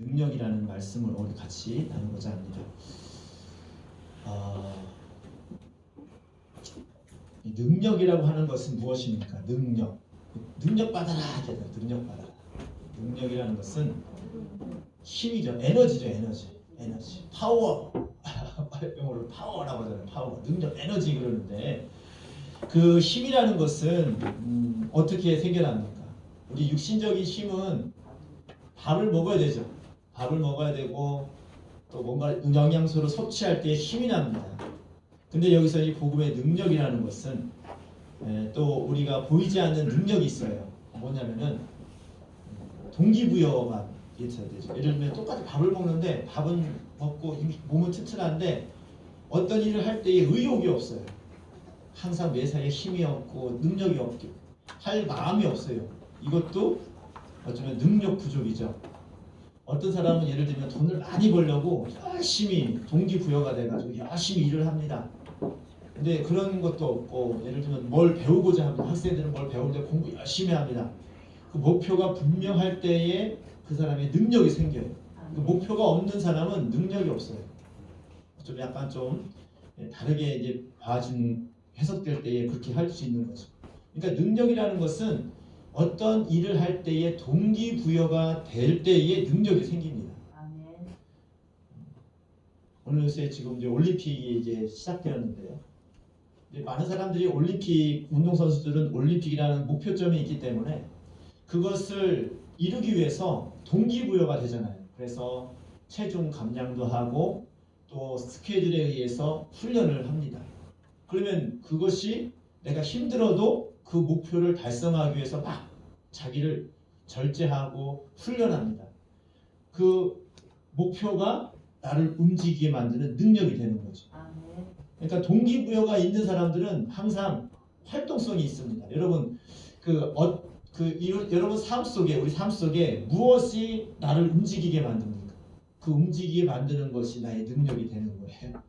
능력이라는 말씀을 오늘 같이 나누고자 합니다. 이 능력이라고 하는 것은 무엇입니까? 능력 받아라 하잖아요. 능력 받아라. 능력이라는 것은 힘이죠. 에너지죠. 에너지. 파워. 영어로 파워라고 하잖아요. 파워. 능력, 에너지 그러는데 그 힘이라는 것은 어떻게 생겨납니까? 우리 육신적인 힘은 밥을 먹어야 되죠. 밥을 먹어야 되고 또 뭔가 영양소를 섭취할 때 힘이 납니다. 근데 여기서 이 복음의 능력이라는 것은 또 우리가 보이지 않는 능력이 있어요. 뭐냐면은 동기부여가 있어야 되죠. 예를 들면 똑같이 밥을 먹는데 밥은 먹고 몸은 튼튼한데 어떤 일을 할 때에 의욕이 없어요. 항상 매사에 힘이 없고 능력이 없고 할 마음이 없어요. 이것도 어쩌면 능력 부족이죠. 어떤 사람은 예를 들면 돈을 많이 벌려고 열심히 동기부여가 돼가지고 열심히 일을 합니다. 근데 그런 것도 없고 예를 들면 뭘 배우고자 합니다. 학생들은 뭘 배우는데 공부 열심히 합니다. 그 목표가 분명할 때에 그 사람의 능력이 생겨요. 그 목표가 없는 사람은 능력이 없어요. 좀 약간 좀 다르게 이제 봐준 해석될 때에 그렇게 할 수 있는 거죠. 그러니까 능력이라는 것은 어떤 일을 할 때에 동기부여가 될 때에 능력이 생깁니다. 오늘 요새 지금 이제 올림픽이 이제 시작되었는데요. 이제 많은 사람들이 올림픽 운동선수들은 올림픽이라는 목표점이 있기 때문에 그것을 이루기 위해서 동기부여가 되잖아요. 그래서 체중 감량도 하고 또 스케줄에 의해서 훈련을 합니다. 그러면 그것이 내가 힘들어도 그 목표를 달성하기 위해서 막 자기를 절제하고 훈련합니다. 그 목표가 나를 움직이게 만드는 능력이 되는 거죠. 그러니까 동기부여가 있는 사람들은 항상 활동성이 있습니다. 여러분 여러분 우리 삶 속에 무엇이 나를 움직이게 만듭니까? 그 움직이게 만드는 것이 나의 능력이 되는 거예요.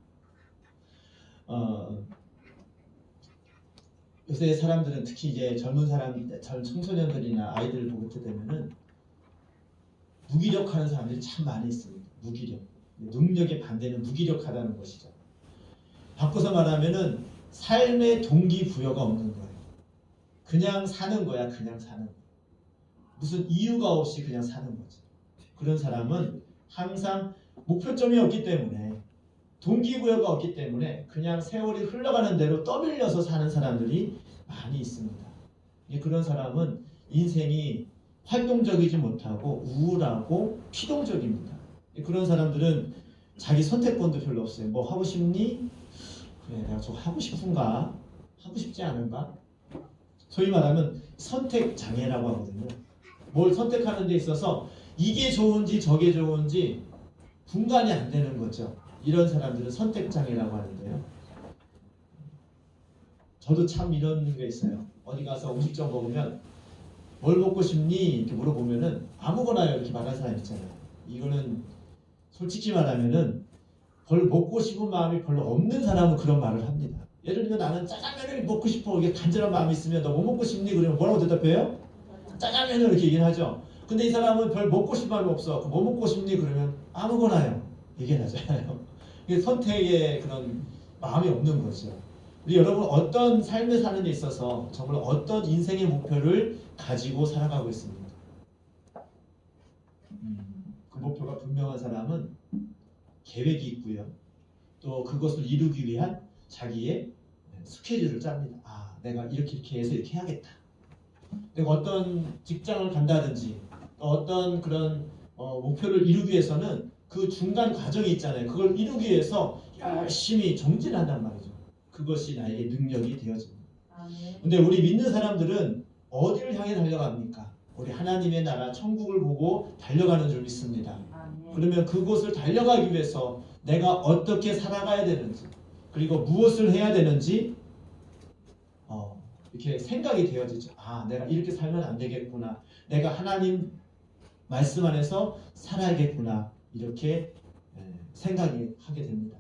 요새 사람들은 특히 이제 젊은 청소년들이나 아이들을 보게 되면은 무기력하는 사람들이 참 많이 있습니다. 무기력. 능력의 반대는 무기력하다는 것이죠. 바꿔서 말하면은 삶의 동기부여가 없는 거예요. 그냥 사는 거야. 그냥 사는 거야. 무슨 이유가 없이 그냥 사는 거지. 그런 사람은 항상 목표점이 없기 때문에 동기부여가 없기 때문에 그냥 세월이 흘러가는 대로 떠밀려서 사는 사람들이 많이 있습니다. 그런 사람은 인생이 활동적이지 못하고 우울하고 피동적입니다. 그런 사람들은 자기 선택권도 별로 없어요. 뭐 하고 싶니? 그래, 내가 저거 하고 싶은가? 하고 싶지 않은가? 소위 말하면 선택장애라고 하거든요. 뭘 선택하는 데 있어서 이게 좋은지 저게 좋은지 분간이 안 되는 거죠. 이런 사람들은 선택장애라고 하는데요. 저도 참 이런 게 있어요. 어디 가서 음식점 먹으면 뭘 먹고 싶니? 이렇게 물어보면은 아무거나 이렇게 말하는 사람 있잖아요. 이거는 솔직히 말하면은 별로 먹고 싶은 마음이 별로 없는 사람은 그런 말을 합니다. 예를 들면 나는 짜장면을 먹고 싶어. 이게 간절한 마음이 있으면 너 뭐 먹고 싶니? 그러면 뭐라고 대답해요? 짜장면을 이렇게 얘기를 하죠. 근데 이 사람은 별 먹고 싶은 마음이 없어. 뭐 먹고 싶니? 그러면 아무거나요. 얘기를 하잖아요. 이게 선택에 그런 마음이 없는 거죠. 우리 여러분 어떤 삶을 사는 데 있어서 정말 어떤 인생의 목표를 가지고 살아가고 있습니까? 그 목표가 분명한 사람은 계획이 있고요. 또 그것을 이루기 위한 자기의 스케줄을 짭니다. 내가 이렇게 해서 이렇게 해야겠다. 내가 어떤 직장을 간다든지 어떤 그런 목표를 이루기 위해서는 그 중간 과정이 있잖아요. 그걸 이루기 위해서 열심히 정진한단 말이죠. 그것이 나에게 능력이 되어집니다. 근데 우리 믿는 사람들은 어디를 향해 달려갑니까? 우리 하나님의 나라 천국을 보고 달려가는 줄 믿습니다. 그러면 그곳을 달려가기 위해서 내가 어떻게 살아가야 되는지 그리고 무엇을 해야 되는지 이렇게 생각이 되어지죠. 내가 이렇게 살면 안 되겠구나. 내가 하나님 말씀 안에서 살아야겠구나. 이렇게 생각이 하게 됩니다.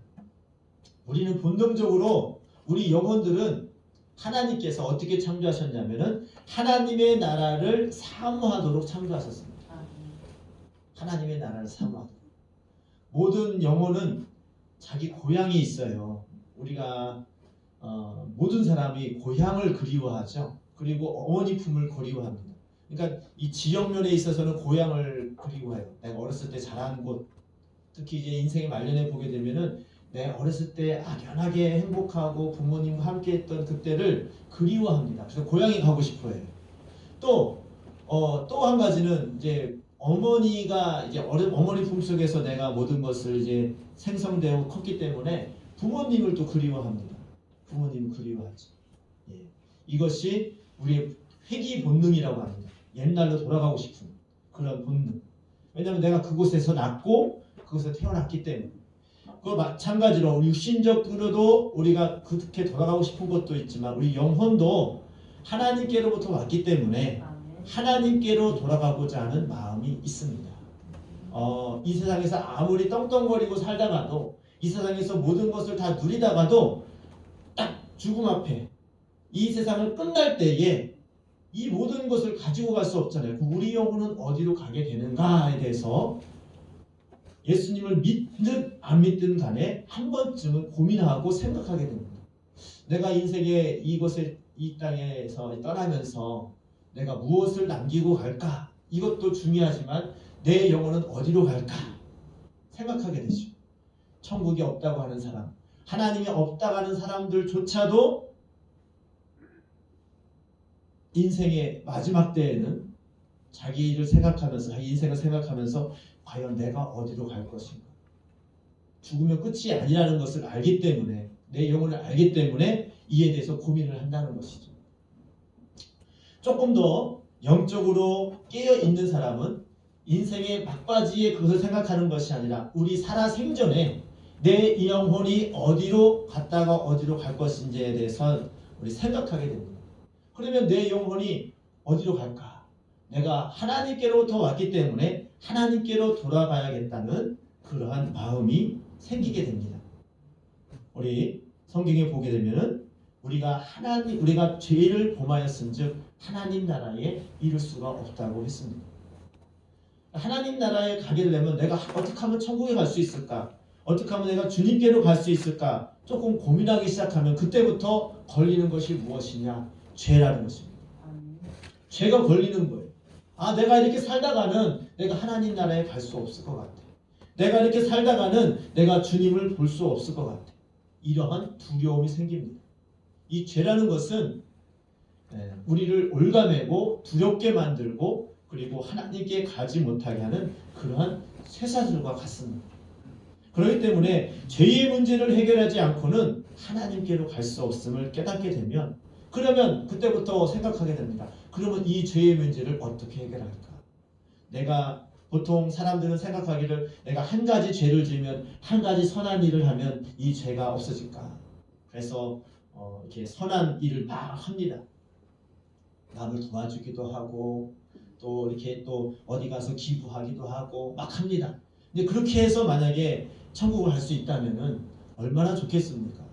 우리는 본능적으로 우리 영혼들은 하나님께서 어떻게 창조하셨냐면은 하나님의 나라를 사모하도록 창조하셨습니다. 하나님의 나라를 사모하는 거예요. 모든 영혼은 자기 고향이 있어요. 우리가 모든 사람이 고향을 그리워하죠. 그리고 어머니 품을 그리워합니다. 그러니까 이 지역면에 있어서는 고향을 그리워해요. 내가 어렸을 때 자란 곳, 특히 이제 인생의 말년에 보게 되면은 내 어렸을 때 악연하게 행복하고 부모님과 함께했던 그때를 그리워합니다. 그래서 고향에 가고 싶어해요. 또 한 가지는 이제 어머니가 이제 어머니 품속에서 내가 모든 것을 이제 생성되고 컸기 때문에 부모님을 또 그리워합니다. 부모님을 그리워하죠. 예. 이것이 우리의 회귀 본능이라고 합니다. 옛날로 돌아가고 싶은 그런 본능. 왜냐하면 내가 그곳에서 낳고 그곳에 태어났기 때문에. 그 마찬가지로 육신적으로도 우리가 그렇게 돌아가고 싶은 것도 있지만 우리 영혼도 하나님께로부터 왔기 때문에 하나님께로 돌아가고자 하는 마음이 있습니다. 이 세상에서 아무리 떵떵거리고 살다가도 이 세상에서 모든 것을 다 누리다가도 딱 죽음 앞에 이 세상을 끝날 때에 이 모든 것을 가지고 갈 수 없잖아요. 우리 영혼은 어디로 가게 되는가에 대해서 예수님을 믿든 안 믿든 간에 한 번쯤은 고민하고 생각하게 됩니다. 내가 인생에 이 땅에서 떠나면서 내가 무엇을 남기고 갈까? 이것도 중요하지만 내 영혼은 어디로 갈까? 생각하게 되죠. 천국이 없다고 하는 사람, 하나님이 없다고 하는 사람들조차도 인생의 마지막 때에는 자기 일을 생각하면서 자기 인생을 생각하면서 과연 내가 어디로 갈 것인가? 죽으면 끝이 아니라는 것을 알기 때문에 내 영혼을 알기 때문에 이에 대해서 고민을 한다는 것이죠. 조금 더 영적으로 깨어있는 사람은 인생의 막바지에 그것을 생각하는 것이 아니라 우리 살아생전에 내 영혼이 어디로 갔다가 어디로 갈 것인지에 대해서 우리 생각하게 됩니다. 그러면 내 영혼이 어디로 갈까? 내가 하나님께로부터 왔기 때문에 하나님께로 돌아가야겠다는 그러한 마음이 생기게 됩니다. 우리 성경에 보게 되면은 우리가 죄를 범하였은즉 하나님 나라에 이를 수가 없다고 했습니다. 하나님 나라에 가게 되려면 내가 어떻게 하면 천국에 갈 수 있을까? 어떻게 하면 내가 주님께로 갈 수 있을까? 조금 고민하기 시작하면 그때부터 걸리는 것이 무엇이냐? 죄라는 것입니다. 죄가 걸리는 거예요. 내가 이렇게 살다가는 내가 하나님 나라에 갈 수 없을 것 같아. 내가 이렇게 살다가는 내가 주님을 볼 수 없을 것 같아. 이러한 두려움이 생깁니다. 이 죄라는 것은 우리를 올가매고 두렵게 만들고 그리고 하나님께 가지 못하게 하는 그러한 쇠사슬과 같습니다. 그렇기 때문에 죄의 문제를 해결하지 않고는 하나님께로 갈 수 없음을 깨닫게 되면 그러면 그때부터 생각하게 됩니다. 그러면 이 죄의 문제를 어떻게 해결할까? 내가 보통 사람들은 생각하기를 내가 한 가지 죄를 지으면 한 가지 선한 일을 하면 이 죄가 없어질까? 그래서 이렇게 선한 일을 막 합니다. 남을 도와주기도 하고 또 이렇게 또 어디 가서 기부하기도 하고 막 합니다. 근데 그렇게 해서 만약에 천국을 갈 수 있다면은 얼마나 좋겠습니까?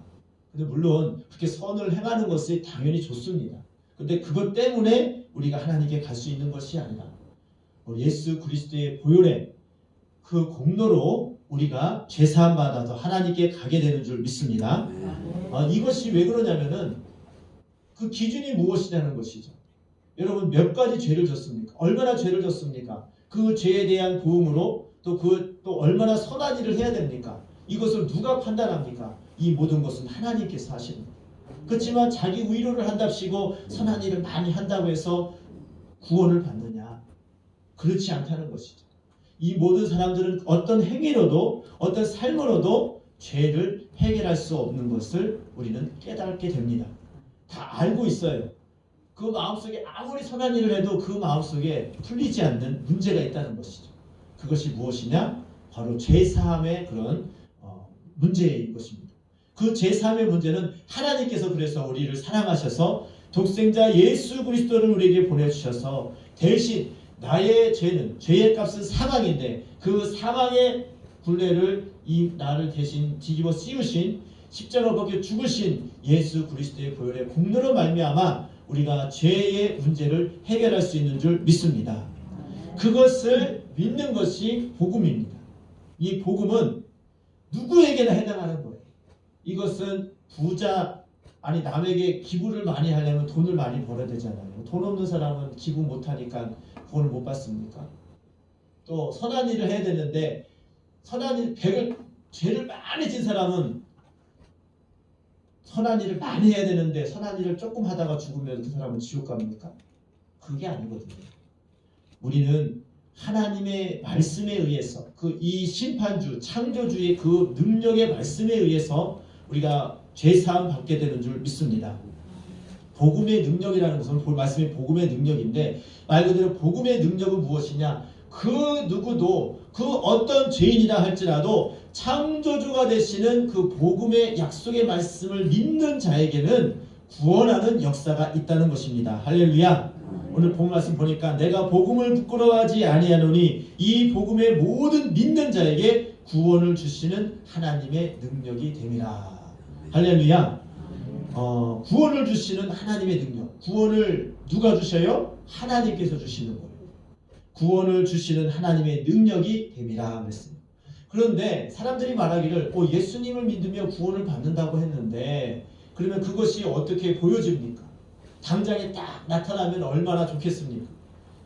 근데 물론 그렇게 선을 행하는 것이 당연히 좋습니다. 근데 그것 때문에 우리가 하나님께 갈 수 있는 것이 아니라 예수 그리스도의 보혈의 그 공로로 우리가 죄사함 받아서 하나님께 가게 되는 줄 믿습니다. 이것이 왜 그러냐면은 그 기준이 무엇이냐는 것이죠. 여러분 몇 가지 죄를 졌습니까? 얼마나 죄를 졌습니까? 그 죄에 대한 보응으로 또 얼마나 선한 일을 해야 됩니까? 이것을 누가 판단합니까? 이 모든 것은 하나님께서 하십니다. 그렇지만 자기 위로를 한답시고 선한 일을 많이 한다고 해서 구원을 받느냐? 그렇지 않다는 것이죠. 이 모든 사람들은 어떤 행위로도 어떤 삶으로도 죄를 해결할 수 없는 것을 우리는 깨닫게 됩니다. 다 알고 있어요. 그 마음속에 아무리 선한 일을 해도 그 마음속에 풀리지 않는 문제가 있다는 것이죠. 그것이 무엇이냐? 바로 죄사함의 그런 문제인 것입니다. 그 죄사함의 문제는 하나님께서 그래서 우리를 사랑하셔서 독생자 예수 그리스도를 우리에게 보내주셔서 대신 나의 죄는 죄의 값은 사망인데 그 사망의 굴레를 나를 대신 뒤집어 씌우신 십자가 벗겨 죽으신 예수 그리스도의 보혈의 공로로 말미암아 우리가 죄의 문제를 해결할 수 있는 줄 믿습니다. 그것을 믿는 것이 복음입니다. 이 복음은 누구에게나 해당하는 거예요. 이것은 부자, 아니 남에게 기부를 많이 하려면 돈을 많이 벌어야 되잖아요. 돈 없는 사람은 기부 못하니까 구원을 못 받습니까? 또 선한 일을 해야 되는데 선한 일, 죄를 많이 진 사람은 선한 일을 많이 해야 되는데 선한 일을 조금 하다가 죽으면 그 사람은 지옥 갑니까? 그게 아니거든요. 우리는 하나님의 말씀에 의해서 이 심판주, 창조주의 그 능력의 말씀에 의해서 우리가 죄사함 받게 되는 줄 믿습니다. 복음의 능력이라는 것은 말씀의 복음의 능력인데 말 그대로 복음의 능력은 무엇이냐? 그 누구도 그 어떤 죄인이라 할지라도 창조주가 되시는 그 복음의 약속의 말씀을 믿는 자에게는 구원하는 역사가 있다는 것입니다. 할렐루야. 오늘 복음 말씀 보니까 내가 복음을 부끄러워하지 아니하노니 이 복음의 모든 믿는 자에게 구원을 주시는 하나님의 능력이 됨이라. 할렐루야. 구원을 주시는 하나님의 능력. 구원을 누가 주셔요? 하나님께서 주시는 거예요. 구원을 주시는 하나님의 능력이 됨이라 그랬습니다. 그런데 사람들이 말하기를 예수님을 믿으며 구원을 받는다고 했는데 그러면 그것이 어떻게 보여집니까? 당장에 딱 나타나면 얼마나 좋겠습니까?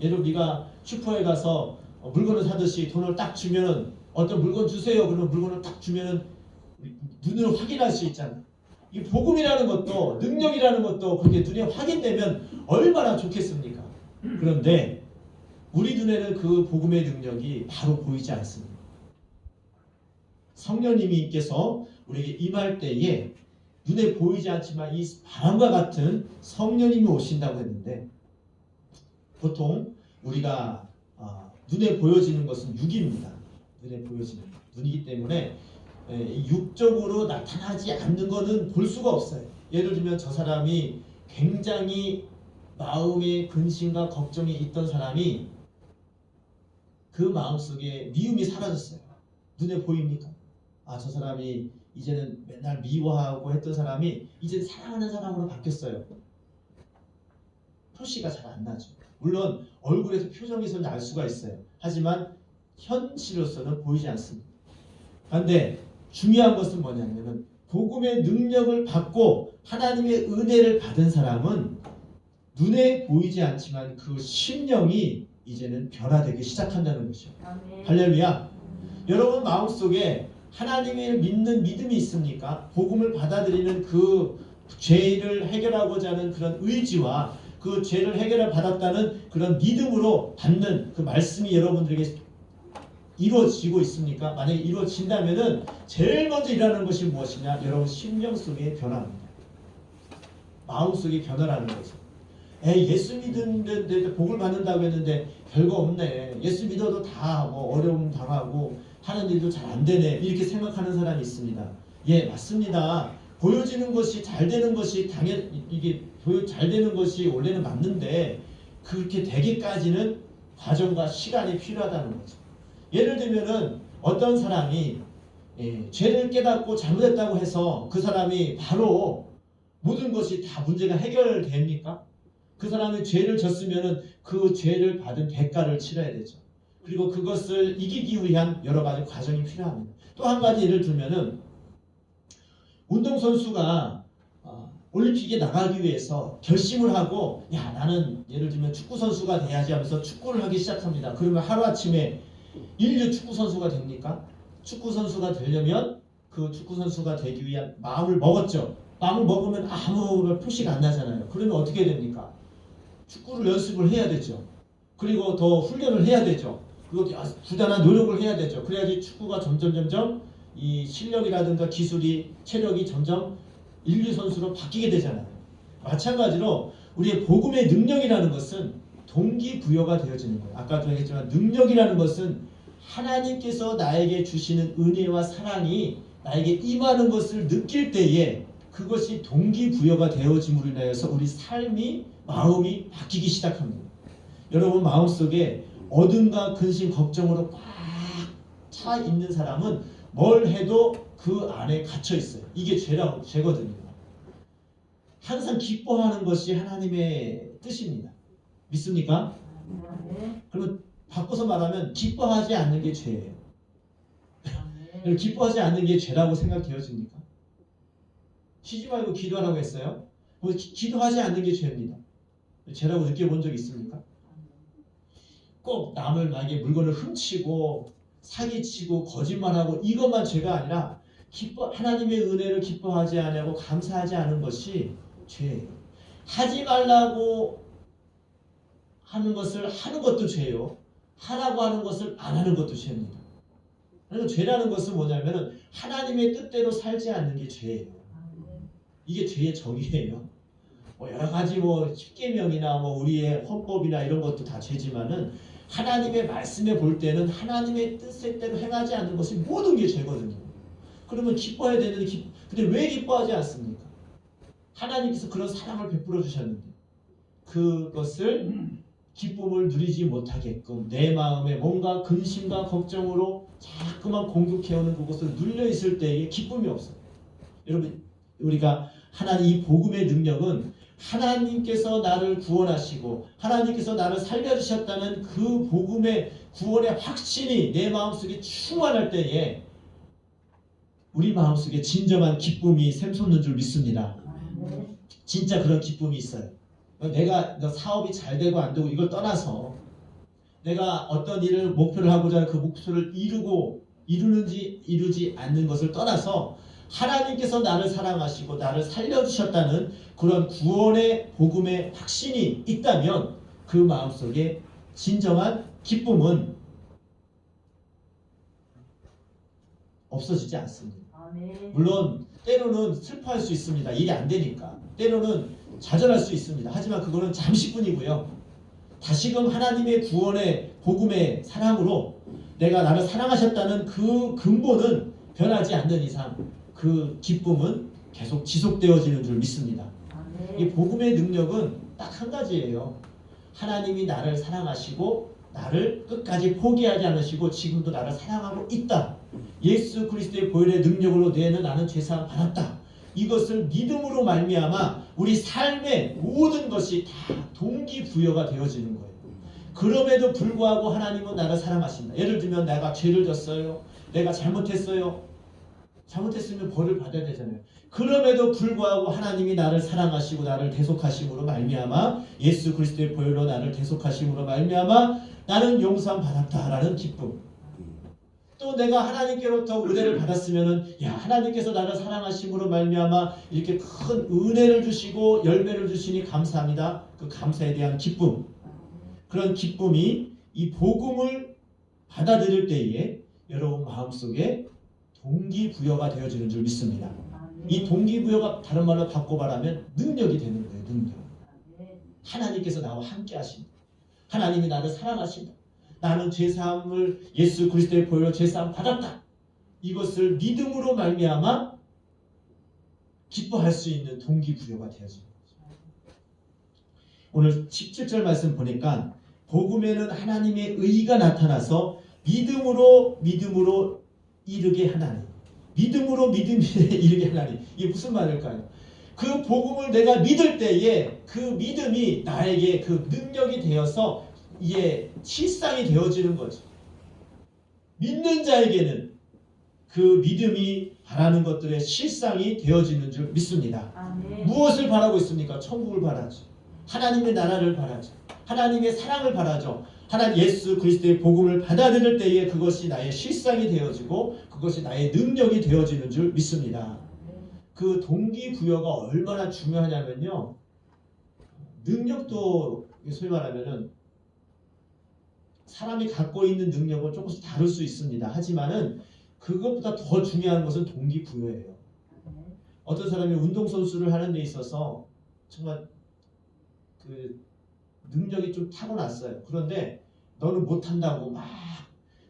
예를 네가 슈퍼에 가서 물건을 사듯이 돈을 딱 주면 어떤 물건 주세요. 그러면 물건을 딱 주면 눈으로 확인할 수 있잖아. 이 복음이라는 것도 능력이라는 것도 그렇게 눈에 확인되면 얼마나 좋겠습니까? 그런데 우리 눈에는 그 복음의 능력이 바로 보이지 않습니다. 성령님께서 우리에게 임할 때에 눈에 보이지 않지만 이 바람과 같은 성령님이 오신다고 했는데 보통 우리가 눈에 보여지는 것은 육입니다. 눈에 보여지는 눈이기 때문에 육적으로 나타나지 않는 것은 볼 수가 없어요. 예를 들면 저 사람이 굉장히 마음에 근심과 걱정이 있던 사람이 그 마음속에 미움이 사라졌어요. 눈에 보입니까? 저 사람이 이제는 맨날 미워하고 했던 사람이 이제 사랑하는 사람으로 바뀌었어요. 표시가 잘 안 나죠. 물론 얼굴에서 표정에서는 알 수가 있어요. 하지만 현실로서는 보이지 않습니다. 그런데 중요한 것은 뭐냐면 복음의 능력을 받고 하나님의 은혜를 받은 사람은 눈에 보이지 않지만 그 심령이 이제는 변화되기 시작한다는 것이죠. 할렐루야. 여러분 마음속에 하나님을 믿는 믿음이 있습니까? 복음을 받아들이는 그 죄를 해결하고자 하는 그런 의지와 그 죄를 해결을 받았다는 그런 믿음으로 받는 그 말씀이 여러분들에게 이루어지고 있습니까? 만약에 이루어진다면은 제일 먼저 일어나는 것이 무엇이냐? 여러분 심령 속의 변화입니다. 마음 속의 변화라는 거죠. 예수 믿는데 복을 받는다고 했는데 별거 없네. 예수 믿어도 다 어려움 당하고 하는 일도 잘 안 되네. 이렇게 생각하는 사람이 있습니다. 예, 맞습니다. 보여지는 것이 잘 되는 것이 이게 잘 되는 것이 원래는 맞는데 그렇게 되기까지는 과정과 시간이 필요하다는 거죠. 예를 들면은 어떤 사람이 죄를 깨닫고 잘못했다고 해서 그 사람이 바로 모든 것이 다 문제가 해결됩니까? 그 사람이 죄를 졌으면은 그 죄를 받은 대가를 치러야 되죠. 그리고 그것을 이기기 위한 여러 가지 과정이 필요합니다. 또 한 가지 예를 들면은 운동선수가 올림픽에 나가기 위해서 결심을 하고 나는 예를 들면 축구선수가 돼야지 하면서 축구를 하기 시작합니다. 그러면 하루아침에 인류 축구선수가 됩니까? 축구선수가 되려면 그 축구선수가 되기 위한 마음을 먹었죠. 마음을 먹으면 아무 표시가 안 나잖아요. 그러면 어떻게 됩니까? 축구를 연습을 해야 되죠. 그리고 더 훈련을 해야 되죠. 그리고 부단한 노력을 해야 되죠. 그래야지 축구가 점점 이 실력이라든가 기술이 체력이 점점 인류 선수로 바뀌게 되잖아요. 마찬가지로 우리의 복음의 능력이라는 것은 동기부여가 되어지는 거예요. 아까도 얘기했지만 능력이라는 것은 하나님께서 나에게 주시는 은혜와 사랑이 나에게 임하는 것을 느낄 때에 그것이 동기부여가 되어짐으로 인하여서 우리 삶이 마음이 바뀌기 시작합니다. 여러분 마음속에 어둠과 근심 걱정으로 꽉 차 있는 사람은 뭘 해도 그 안에 갇혀 있어요. 이게 죄거든요. 항상 기뻐하는 것이 하나님의 뜻입니다. 믿습니까? 그러면 바꿔서 말하면 기뻐하지 않는 게 죄예요. 아멘. 기뻐하지 않는 게 죄라고 생각되어집니까? 쉬지 말고 기도하라고 했어요. 기도하지 않는 게 죄입니다. 죄라고 느껴본 적 있습니까? 꼭 남을 만약에 물건을 훔치고 사기치고 거짓말하고 이것만 죄가 아니라 하나님의 은혜를 기뻐하지 않고 감사하지 않은 것이 죄예요. 하지 말라고 하는 것을 하는 것도 죄요. 하라고 하는 것을 안 하는 것도 죄입니다. 그러니까 죄라는 것은 뭐냐면은 하나님의 뜻대로 살지 않는 게 죄예요. 이게 죄의 정의예요. 여러 가지 십계명이나 우리의 헌법이나 이런 것도 다 죄지만은 하나님의 말씀에 볼 때는 하나님의 뜻대로 행하지 않는 것이 모든 게 죄거든요. 그러면 기뻐해야 되는데 근데 왜 기뻐하지 않습니까? 하나님께서 그런 사랑을 베풀어 주셨는데 그것을 기쁨을 누리지 못하게끔 내 마음에 뭔가 근심과 걱정으로 자꾸만 공격해오는 그것을 눌려있을 때에 기쁨이 없어요. 여러분 우리가 하나님 이 복음의 능력은 하나님께서 나를 구원하시고 하나님께서 나를 살려주셨다는 그 복음의 구원의 확신이 내 마음속에 충만할 때에 우리 마음속에 진정한 기쁨이 샘솟는 줄 믿습니다. 진짜 그런 기쁨이 있어요. 내가 사업이 잘 되고 안 되고 이걸 떠나서 내가 어떤 일을 목표를 하고자 그 목표를 이루는지 이루지 않는 것을 떠나서 하나님께서 나를 사랑하시고 나를 살려주셨다는 그런 구원의 복음의 확신이 있다면 그 마음속에 진정한 기쁨은 없어지지 않습니다. 물론 때로는 슬퍼할 수 있습니다. 일이 안 되니까. 때로는 좌절할 수 있습니다. 하지만 그거는 잠시뿐이고요. 다시금 하나님의 구원의 복음의 사랑으로 내가 나를 사랑하셨다는 그 근본은 변하지 않는 이상 그 기쁨은 계속 지속되어지는 줄 믿습니다. 이 복음의 능력은 딱 한 가지예요. 하나님이 나를 사랑하시고 나를 끝까지 포기하지 않으시고 지금도 나를 사랑하고 있다. 예수 그리스도의 보혈의 능력으로 나는 죄사함 받았다. 이것을 믿음으로 말미암아 우리 삶의 모든 것이 다 동기부여가 되어지는 거예요. 그럼에도 불구하고 하나님은 나를 사랑하신다. 예를 들면 내가 죄를 졌어요. 내가 잘못했어요. 잘못했으면 벌을 받아야 되잖아요. 그럼에도 불구하고 하나님이 나를 사랑하시고 나를 대속하심으로 말미암아 예수 그리스도의 보혈로 나를 대속하심으로 말미암아 나는 용서함 받았다라는 기쁨. 또 내가 하나님께로부터 은혜를 받았으면은 하나님께서 나를 사랑하심으로 말미암아 이렇게 큰 은혜를 주시고 열매를 주시니 감사합니다. 그 감사에 대한 기쁨. 그런 기쁨이 이 복음을 받아들일 때에 여러분 마음속에 동기부여가 되어지는 줄 믿습니다. 이 동기부여가 다른 말로 바꿔 말하면 능력이 되는 거예요. 능력. 하나님께서 나와 함께 하신다. 하나님이 나를 사랑하신다. 나는 죄사함을 예수 그리스도의 보혈로 죄사함 받았다. 이것을 믿음으로 말미암아 기뻐할 수 있는 동기부여가 되어지는 거죠. 오늘 17절 말씀 보니까 복음에는 하나님의 의가 나타나서 믿음으로 이르게 하나니. 믿음으로 믿음에 이르게 하나니. 이게 무슨 말일까요? 그 복음을 내가 믿을 때에 그 믿음이 나에게 그 능력이 되어서 이게 실상이 되어지는 거죠. 믿는 자에게는 그 믿음이 바라는 것들의 실상이 되어지는 줄 믿습니다. 아멘. 무엇을 바라고 있습니까? 천국을 바라죠. 하나님의 나라를 바라죠. 하나님의 사랑을 바라죠. 하나님 예수 그리스도의 복음을 받아들일 때에 그것이 나의 실상이 되어지고 그것이 나의 능력이 되어지는 줄 믿습니다. 그 동기부여가 얼마나 중요하냐면요. 능력도 소위 말하면은 사람이 갖고 있는 능력은 조금씩 다를 수 있습니다. 하지만은 그것보다 더 중요한 것은 동기부여예요. 어떤 사람이 운동선수를 하는 데 있어서 정말 그 능력이 좀 타고났어요. 그런데 너는 못한다고 막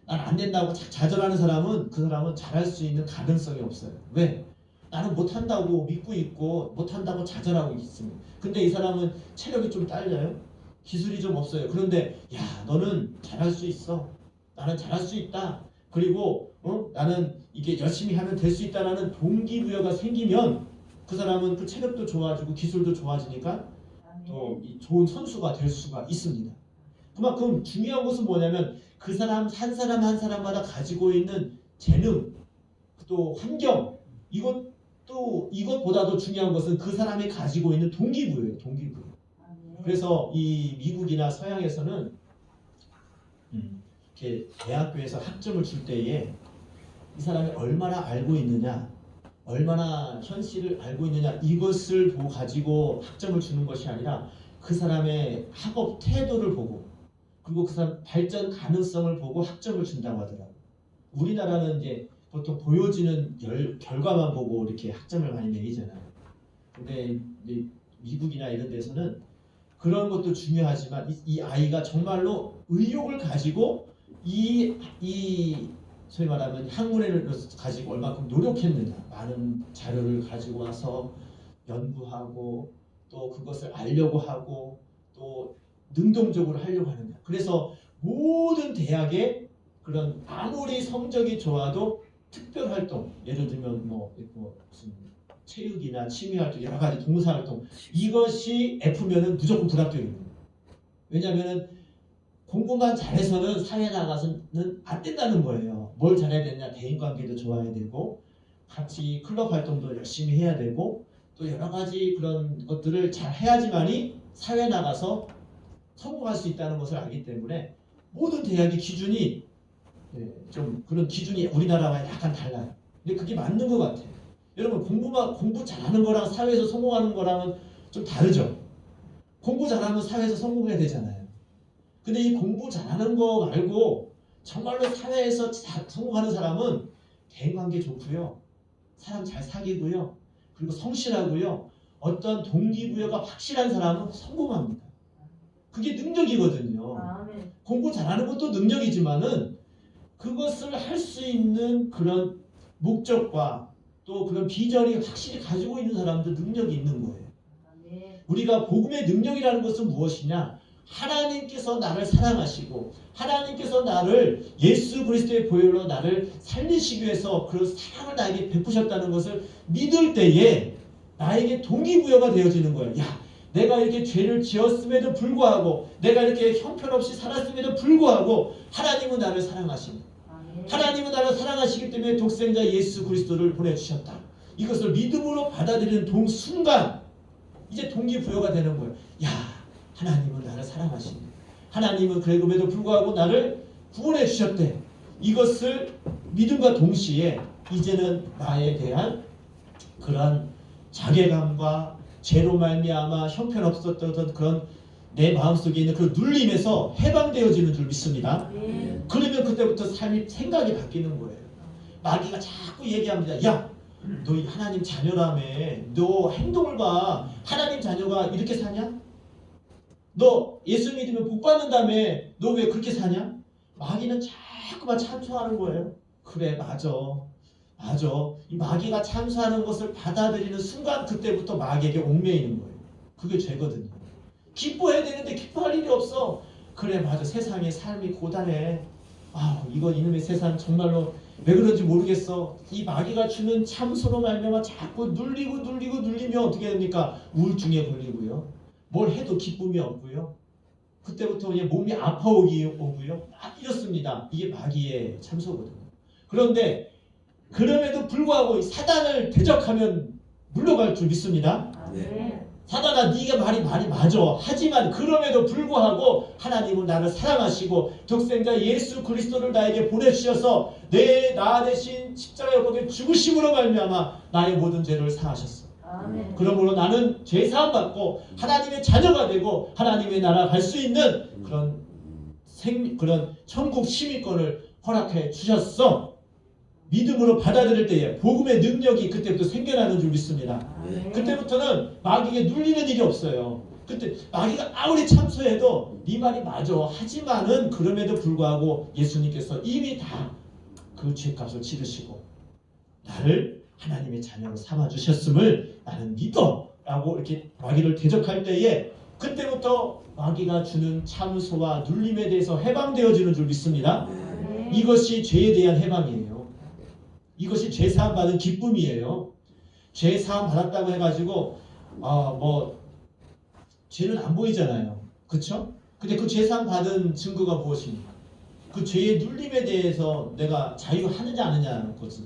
난 안 된다고 좌절하는 사람은 그 사람은 잘할 수 있는 가능성이 없어요. 왜? 나는 못한다고 믿고 있고 못한다고 좌절하고 있습니다. 근데 이 사람은 체력이 좀 딸려요. 기술이 좀 없어요. 그런데 너는 잘할 수 있어. 나는 잘할 수 있다. 그리고 나는 이게 열심히 하면 될 수 있다라는 동기부여가 생기면 그 사람은 그 체력도 좋아지고 기술도 좋아지니까 또 좋은 선수가 될 수가 있습니다. 그만큼 중요한 것은 뭐냐면 그 사람 한 사람 한 사람마다 가지고 있는 재능, 또 환경, 이것보다도 중요한 것은 그 사람이 가지고 있는 동기부여예요. 동기부여. 그래서 이 미국이나 서양에서는 이렇게 대학교에서 학점을 줄 때에 이 사람이 얼마나 알고 있느냐, 얼마나 현실을 알고 있느냐, 이것을 가지고 학점을 주는 것이 아니라 그 사람의 학업 태도를 보고, 그리고 그 사람 발전 가능성을 보고 학점을 준다고 하더라고요. 우리나라는 이제 보통 보여지는 결과만 보고 이렇게 학점을 많이 매기잖아요. 근데 미국이나 이런 데서는 그런 것도 중요하지만 이 아이가 정말로 의욕을 가지고 이 소위 말하면 학문을 가지고 얼마큼 노력했느냐, 많은 자료를 가지고 와서 연구하고 또 그것을 알려고 하고 또 능동적으로 하려고 하느냐. 그래서 모든 대학에 그런 아무리 성적이 좋아도 특별 활동, 예를 들면 무슨 체육이나 취미 활동, 여러 가지 동사 활동, 이것이 F면은 무조건 불합격입니다. 왜냐하면 공부만 잘해서는 사회 나가서는 안 된다는 거예요. 뭘 잘해야 되냐? 대인관계도 좋아야 되고, 같이 클럽 활동도 열심히 해야 되고, 또 여러 가지 그런 것들을 잘 해야지만이 사회 나가서 성공할 수 있다는 것을 알기 때문에 모든 대학의 기준이 좀 그런 기준이 우리나라와 약간 달라요. 근데 그게 맞는 것 같아요. 여러분 공부 잘하는 거랑 사회에서 성공하는 거랑은 좀 다르죠. 공부 잘하면 사회에서 성공해야 되잖아요. 근데 이 공부 잘하는 거 말고 정말로 사회에서 성공하는 사람은 대인관계 좋고요, 사람 잘 사귀고요, 그리고 성실하고요, 어떤 동기부여가 확실한 사람은 성공합니다. 그게 능력이거든요. 공부 잘하는 것도 능력이지만은 그것을 할 수 있는 그런 목적과 또 그런 비전이 확실히 가지고 있는 사람도 능력이 있는 거예요. 우리가 복음의 능력이라는 것은 무엇이냐? 하나님께서 나를 사랑하시고 하나님께서 나를 예수 그리스도의 보혈로 나를 살리시기 위해서 그런 사랑을 나에게 베푸셨다는 것을 믿을 때에 나에게 동기부여가 되어지는 거예요. 야, 내가 이렇게 죄를 지었음에도 불구하고, 내가 이렇게 형편없이 살았음에도 불구하고 하나님은 나를 사랑하십니다. 하나님은 나를 사랑하시기 때문에 독생자 예수 그리스도를 보내주셨다. 이것을 믿음으로 받아들이는 순간 이제 동기부여가 되는 거예요. 야, 하나님은 나를 사랑하십니다. 하나님은 그럼에도 불구하고 나를 구원해 주셨대. 이것을 믿음과 동시에 이제는 나에 대한 그런 자괴감과 죄로 말미암아 형편없었던 그런 내 마음속에 있는 그 눌림에서 해방되어지는 줄 믿습니다. 그러면 그때부터 생각이 바뀌는 거예요. 마귀가 자꾸 얘기합니다. 야, 너 하나님 자녀라며. 너 행동을 봐. 하나님 자녀가 이렇게 사냐? 너 예수 믿으면 복 받는다며. 너 왜 그렇게 사냐? 마귀는 자꾸만 참소하는 거예요. 그래, 맞아. 이 마귀가 참소하는 것을 받아들이는 순간 그때부터 마귀에게 얽매이는 거예요. 그게 죄거든요. 기뻐해야 되는데 기뻐할 일이 없어. 그래, 맞아. 세상의 삶이 고단해. 이거 이놈의 세상 정말로 왜 그런지 모르겠어. 이 마귀가 주는 참소로 말미암아 자꾸 눌리면 어떻게 됩니까? 우울증에 걸리고요. 뭘 해도 기쁨이 없고요. 그때부터 그냥 몸이 아파오고요. 이렇습니다. 이게 마귀의 참소거든요. 그런데 그럼에도 불구하고 사단을 대적하면 물러갈 줄 믿습니다. 사단아, 네가 말이 맞아. 하지만 그럼에도 불구하고 하나님은 나를 사랑하시고 독생자 예수 그리스도를 나에게 보내주셔서 나 대신 십자가에 못 박혀 죽으심으로 말미암아 나의 모든 죄를 사하셨어. 그러므로 나는 죄 사함 받고 하나님의 자녀가 되고 하나님의 나라 갈 수 있는 그런 천국 시민권을 허락해 주셨어. 믿음으로 받아들일 때에 복음의 능력이 그때부터 생겨나는 줄 믿습니다. 그때부터는 마귀에게 눌리는 일이 없어요. 그때 마귀가 아무리 참소해도 네 말이 맞아. 하지만은 그럼에도 불구하고 예수님께서 이미 다 그 죄값을 치르시고 나를 하나님의 자녀로 삼아주셨음을 나는 믿어 라고 이렇게 마귀를 대적할 때에 그때부터 마귀가 주는 참소와 눌림에 대해서 해방되어지는 줄 믿습니다. 이것이 죄에 대한 해방이에요. 이것이 죄사함 받은 기쁨이에요. 죄사함 받았다고 해가지고 죄는 안 보이잖아요. 그렇죠? 근데 그 죄상 받은 증거가 무엇입니까? 그 죄의 눌림에 대해서 내가 자유하느냐 안 하느냐는 것은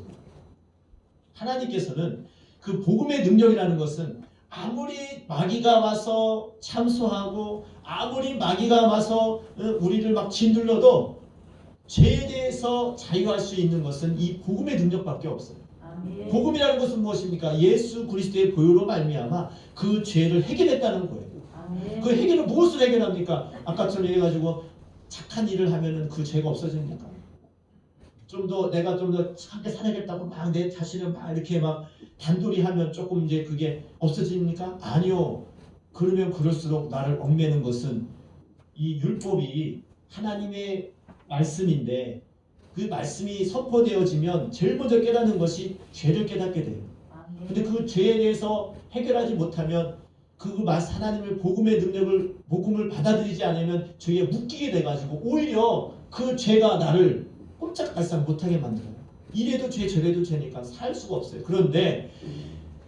하나님께서는 그 복음의 능력이라는 것은 아무리 마귀가 와서 참소하고 아무리 마귀가 와서 우리를 막 짓눌러도 죄에 대해서 자유할 수 있는 것은 이 복음의 능력밖에 없어요. 아멘. 복음이라는 것은 무엇입니까? 예수 그리스도의 보혈로 말미암아 그 죄를 해결했다는 거예요. 아멘. 그 해결을 무엇을 해결합니까? 아까처럼 얘기해가지고 착한 일을 하면은 그 죄가 없어집니까? 좀 더 내가 좀 더 착하게 살아야겠다고 막 내 자신을 막 이렇게 막 단돌이 하면 조금 이제 그게 없어집니까? 아니요. 그러면 그럴수록 나를 얽매는 것은 이 율법이 하나님의 말씀인데 그 말씀이 선포되어지면 제일 먼저 깨닫는 것이 죄를 깨닫게 돼요. 아멘. 근데 그 죄에 대해서 해결하지 못하면 그 하나님의 복음의 능력을 복음을 받아들이지 않으면 죄에 묶이게 돼가지고 오히려 그 죄가 나를 꼼짝달싹 못하게 만들어요. 이래도 죄 저래도 죄니까 살 수가 없어요. 그런데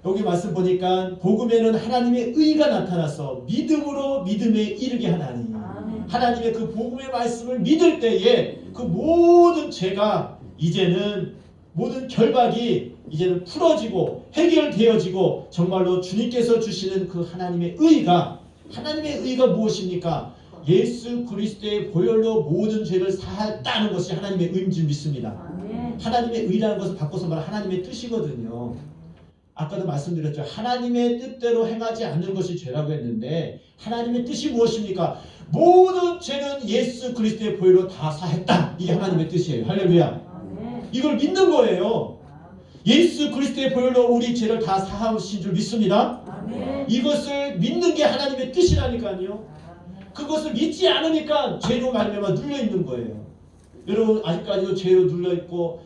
여기 말씀 보니까 복음에는 하나님의 의가 나타나서 믿음으로 믿음에 이르게 하나니 아멘. 하나님의 그 복음의 말씀을 믿을 때에 그 모든 죄가 이제는 모든 결박이 이제는 풀어지고 해결되어지고 정말로 주님께서 주시는 그 하나님의 의가 무엇입니까? 예수 그리스도의 보혈로 모든 죄를 사했다는 것이 하나님의 의인 줄 믿습니다. 아멘. 하나님의 의라는 것을 바꿔서 말하면 하나님의 뜻이거든요. 아까도 말씀드렸죠. 하나님의 뜻대로 행하지 않는 것이 죄라고 했는데 하나님의 뜻이 무엇입니까? 모든 죄는 예수 그리스도의 보혈로 다 사했다. 이게 하나님의 뜻이에요. 할렐루야. 아멘. 이걸 믿는 거예요. 예수 그리스도의 보혈로 우리 죄를 다 사하신 줄 믿습니다. 아멘. 이것을 믿는 게 하나님의 뜻이라니까요. 그것을 믿지 않으니까 죄로 말미암아 눌려 있는 거예요. 여러분 아직까지도 죄로 눌려 있고,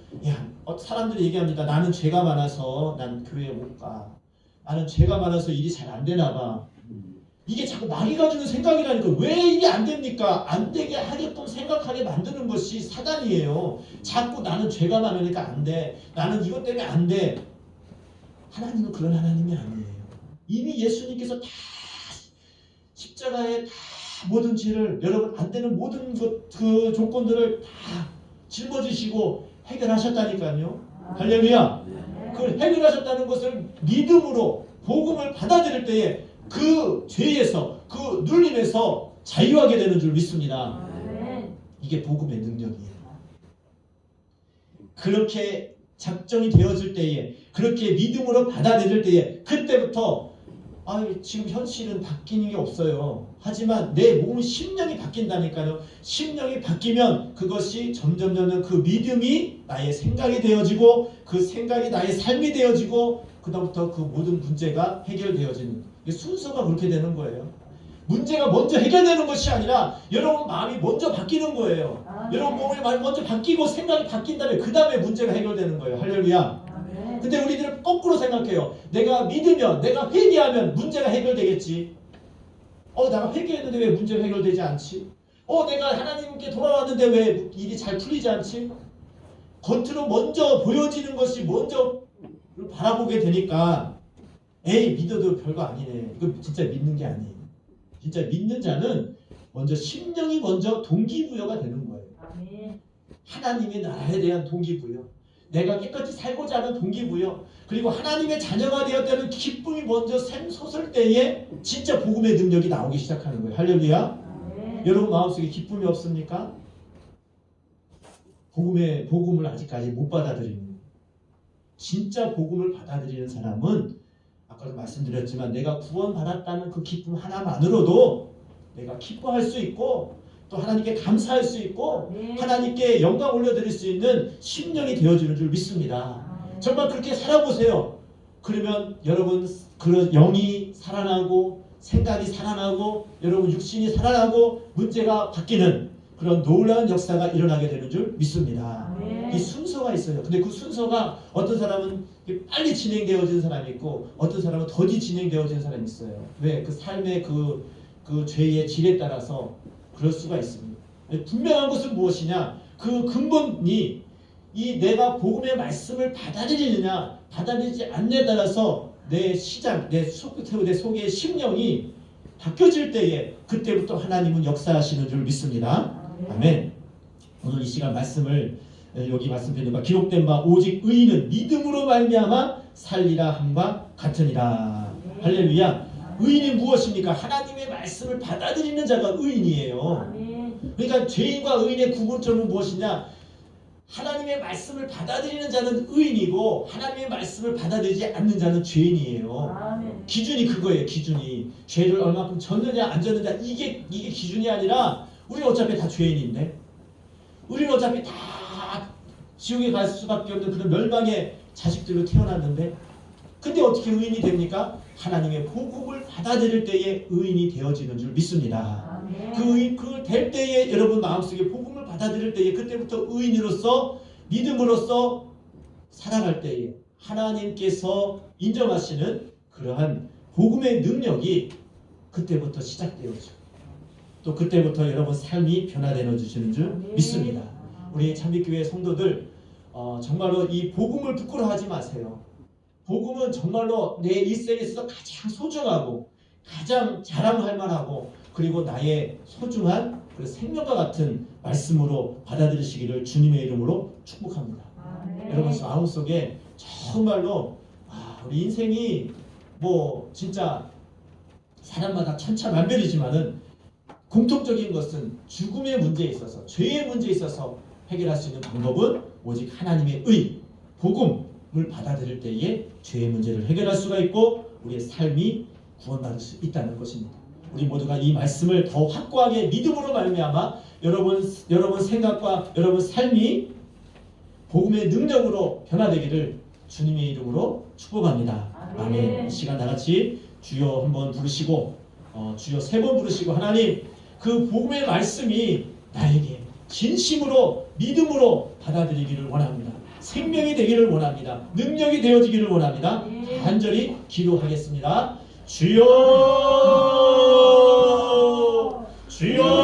사람들이 얘기합니다. 나는 죄가 많아서 난 교회에 못 가. 나는 죄가 많아서 일이 잘 안 되나 봐. 이게 자꾸 마귀가 주는 생각이라니까. 왜 이게 안 됩니까? 안 되게 하게끔 생각하게 만드는 것이 사단이에요. 자꾸 나는 죄가 많으니까 안 돼. 나는 이것 때문에 안 돼. 하나님은 그런 하나님이 아니에요. 이미 예수님께서 다 십자가에 다 모든 죄를, 여러분 안 되는 모든 그 조건들을 다 짊어지시고 해결하셨다니까요. 할렐루야. 그걸 해결하셨다는 것을 믿음으로 복음을 받아들일 때에 그 죄에서 그 눌림에서 자유하게 되는 줄 믿습니다. 이게 복음의 능력이에요. 그렇게 작정이 되어질 때에, 그렇게 믿음으로 받아들일 때에, 그때부터 지금 현실은 바뀌는 게 없어요. 하지만 내 몸 심령이 바뀐다니까요. 심령이 바뀌면 그것이 점점 그 믿음이 나의 생각이 되어지고 그 생각이 나의 삶이 되어지고 그다음부터 그 모든 문제가 해결되어지는, 순서가 그렇게 되는 거예요. 문제가 먼저 해결되는 것이 아니라 여러분 마음이 먼저 바뀌는 거예요. 여러분 몸이 먼저 바뀌고 생각이 바뀐 다음에 그 다음에 문제가 해결되는 거예요. 할렐루야. 근데 우리들은 거꾸로 생각해요. 내가 믿으면, 내가 회개하면 문제가 해결되겠지. 내가 회개했는데 왜 문제가 해결되지 않지? 내가 하나님께 돌아왔는데 왜 일이 잘 풀리지 않지? 겉으로 먼저 보여지는 것이 먼저 바라보게 되니까 믿어도 별거 아니네. 이거 진짜 믿는 게 아니에요. 진짜 믿는 자는 먼저 심령이 먼저 동기부여가 되는 거예요. 하나님의 나라에 대한 동기부여, 내가 깨끗이 살고자 하는 동기부여, 그리고 하나님의 자녀가 되었다는 기쁨이 먼저 샘솟을 때에 진짜 복음의 능력이 나오기 시작하는 거예요. 할렐루야. 여러분 마음속에 기쁨이 없습니까? 복음을 아직까지 못 받아들이는, 진짜 복음을 받아들이는 사람은 아까도 말씀드렸지만 내가 구원받았다는 그 기쁨 하나만으로도 내가 기뻐할 수 있고 또 하나님께 감사할 수 있고 하나님께 영광 올려드릴 수 있는 심령이 되어지는 줄 믿습니다. 정말 그렇게 살아보세요. 그러면 여러분 그런 영이 살아나고 생각이 살아나고 여러분 육신이 살아나고 문제가 바뀌는 그런 놀라운 역사가 일어나게 되는 줄 믿습니다. 이 순서가 있어요. 근데 그 순서가 어떤 사람은 빨리 진행되어지는 사람이 있고 어떤 사람은 더디 진행되어지는 사람이 있어요. 왜? 그 삶의 그 죄의 질에 따라서 그럴 수가 있습니다. 분명한 것은 무엇이냐? 그 근본이 이 내가 복음의 말씀을 받아들이느냐 받아들이지 않느냐에 따라서 내 시장, 내 속의 심령이 바뀌어질 때에 그때부터 하나님은 역사하시는 줄 믿습니다. 아멘. 오늘 이 시간 말씀을 여기 말씀드린 바 기록된 바 오직 의인은 믿음으로 말미암아 살리라 함과 같으니라. 할렐루야. 의인이 무엇입니까? 하나님의 말씀을 받아들이는 자가 의인이에요. 그러니까 죄인과 의인의 구분점은 무엇이냐? 하나님의 말씀을 받아들이는 자는 의인이고 하나님의 말씀을 받아들이지 않는 자는 죄인이에요. 기준이 그거예요. 기준이 죄를 얼마큼 졌느냐 안 졌느냐 이게 기준이 아니라 우리는 어차피 다 죄인인데 우리는 어차피 다 지옥에 갈 수밖에 없는 그런 멸망의 자식들로 태어났는데 근데 어떻게 의인이 됩니까? 하나님의 복음을 받아들일 때에 의인이 되어지는 줄 믿습니다. 그 될 때에 여러분 마음속에 복음을 받아들일 때에 그때부터 의인으로서 믿음으로써 살아갈 때에 하나님께서 인정하시는 그러한 복음의 능력이 그때부터 시작되어져. 또 그때부터 여러분 삶이 변화되어 주시는 줄 믿습니다. 우리 참빛교회 성도들 정말로 이 복음을 부끄러워하지 마세요. 복음은 정말로 내 일생에서 가장 소중하고 가장 자랑할 만하고 그리고 나의 소중한 그 생명과 같은 말씀으로 받아들이시기를 주님의 이름으로 축복합니다. 여러분 마음속에 정말로 우리 인생이 뭐 진짜 사람마다 천차만별이지만은 공통적인 것은 죽음의 문제에 있어서 죄의 문제에 있어서 해결할 수 있는 방법은 오직 하나님의 의, 복음을 받아들일 때에 죄의 문제를 해결할 수가 있고 우리의 삶이 구원받을 수 있다는 것입니다. 우리 모두가 이 말씀을 더 확고하게 믿음으로 말미암아 여러분 생각과 여러분 삶이 복음의 능력으로 변화되기를 주님의 이름으로 축복합니다. 아멘. 이 시간 다같이 주여 한번 부르시고 주여 3번 부르시고 하나님 그 복음의 말씀이 나에게 진심으로 믿음으로 받아들이기를 원합니다. 생명이 되기를 원합니다. 능력이 되어지기를 원합니다. 간절히 기도하겠습니다. 주여 주여